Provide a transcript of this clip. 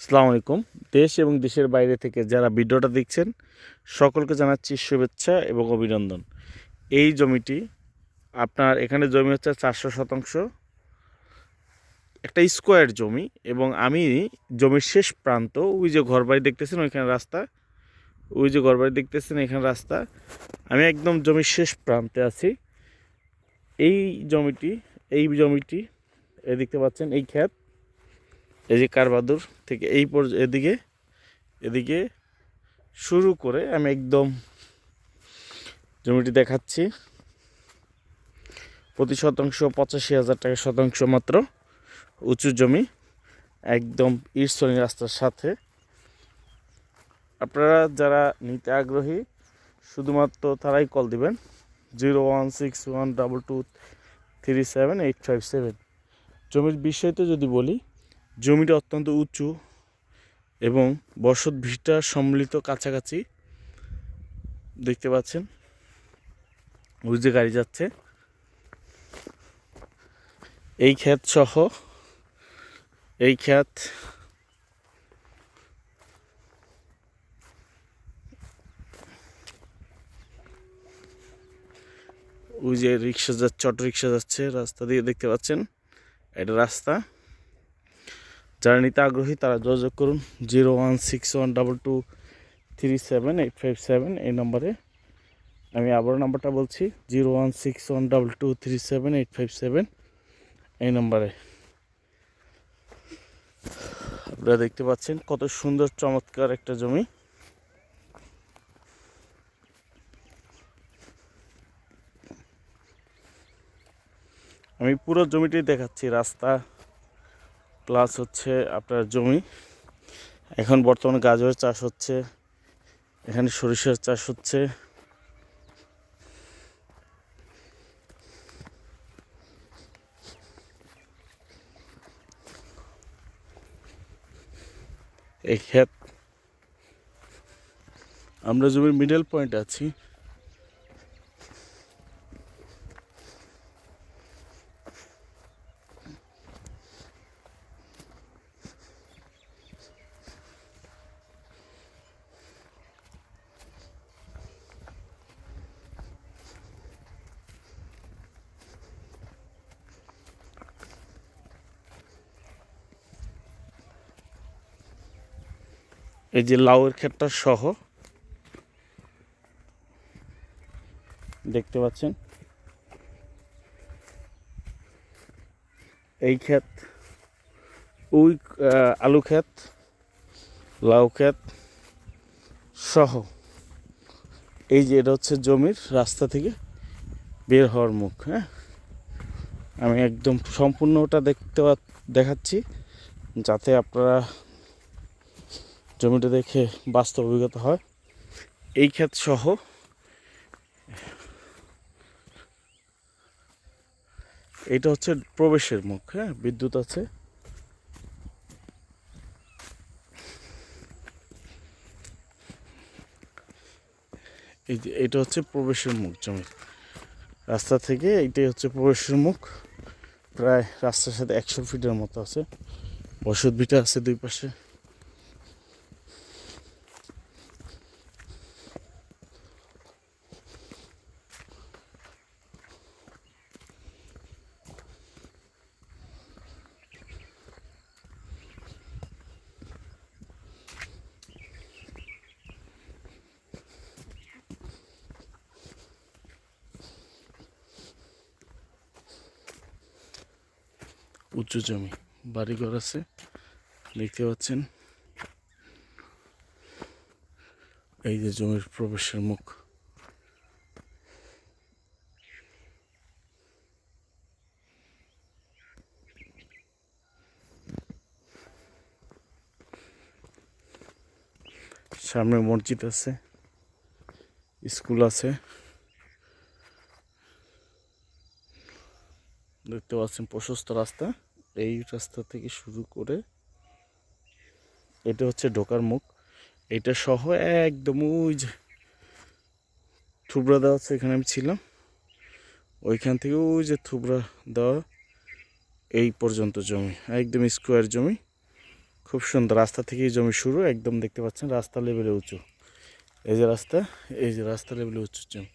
আসসালামু আলাইকুম। দেশ এবং দেশের বাইরে থেকে যারা ভিডিওটা দেখছেন সকলকে জানাচ্ছি শুভেচ্ছা এবং অভিনন্দন। এই জমিটি আপনার এখানে জমি হচ্ছে 400 শতাংশ, একটা স্কোয়ার জমি। এবং আমি জমির শেষ প্রান্ত, ওই যে ঘরবাড়ি দেখতেছেন ওইখানে রাস্তা, ওই যে ঘরবাড়ি দেখতেছেন এখানে রাস্তা, আমি একদম জমির শেষ প্রান্তে আছি। এই জমিটি এই দেখতে পাচ্ছেন, এই ক্ষেত, এই যে কারবাদুর থেকে এই এদিকে এদিকে শুরু করে আমি একদম জমিটি দেখাচ্ছি। প্রতি শতাংশ 85,000 টাকা শতাংশ মাত্র, উঁচু জমি, একদম ইটসনি রাস্তার সাথে। আপনারা যারা নিতে আগ্রহী শুধুমাত্র তারাই কল দিবেন 01612237857। জমির বিষয়তে যদি বলি, জমিটা অত্যন্ত উঁচু এবং বসত ভিটা সম্মিলিত কাছাকাছি। দেখতে পাচ্ছেন ওই যে গাড়ি যাচ্ছে। এই ক্ষেত সহ এই ক্ষেত ওই যে রিক্সা যাচ্ছে, অটো রিক্সা যাচ্ছে রাস্তা দিয়ে, দেখতে পাচ্ছেন এটা রাস্তা। যারা নিতে আগ্রহী তারা যোগাযোগ করুন 01612237857 এই নম্বরে। আমি আবার নাম্বারটা বলছি 01612237857 এই নম্বরে। আপনারা দেখতে পাচ্ছেন কত সুন্দর চমৎকার একটা জমি। আমি পুরো জমিটি দেখাচ্ছি, রাস্তা প্লাস হচ্ছে আপনার জমি। এখন বর্তমানে গাজরের চাষ হচ্ছে, এখানে সরিষার চাষ হচ্ছে। এই ক্ষেত, আমরা জমির মিডল পয়েন্টে আছি। এই যে লাউয়ের ক্ষেতটা সহ দেখতে পাচ্ছেন, এই ক্ষেত, ওই আলু ক্ষেত, লাউ ক্ষেত সহ এই যে এটা হচ্ছে জমির রাস্তা থেকে বের হওয়ার মুখ। হ্যাঁ, আমি একদম সম্পূর্ণটা দেখাচ্ছি যাতে আপনারা জমিটা দেখে বাস্তব অভিজ্ঞতা হয়। এই ক্ষেত সহ এটা হচ্ছে প্রবেশের মুখ। হ্যাঁ, বিদ্যুৎ আছে। এই যে এটা হচ্ছে প্রবেশের মুখ জমির, রাস্তা থেকে এইটাই হচ্ছে প্রবেশের মুখ। প্রায় রাস্তার সাথে 100 ফিটের মতো আছে, বসত ভিটা আছে দুই পাশে। উঁচু জমি, বাড়িঘর আছে দেখতে পাচ্ছেন। এই যে জমির প্রবেশের মুখ। সামনে মসজিদ আছে, স্কুল আছে দেখতে পাচ্ছেন। প্রশস্ত রাস্তা, এই রাস্তা থেকে শুরু করে এটা হচ্ছে ঢোকার মুখ। এটা সহ একদম ওই যে থুবড়া দেওয়া আছে, এখানে আমি ছিলাম, ওইখান থেকে ওই যে থুবড়া দেওয়া এই পর্যন্ত জমি, একদম স্কোয়ার জমি, খুব সুন্দর, রাস্তা থেকেই জমি শুরু, একদম দেখতে পাচ্ছেন রাস্তা লেভেলে উঁচু। এই যে রাস্তা, এই যে রাস্তা লেভেলে উঁচু জমি।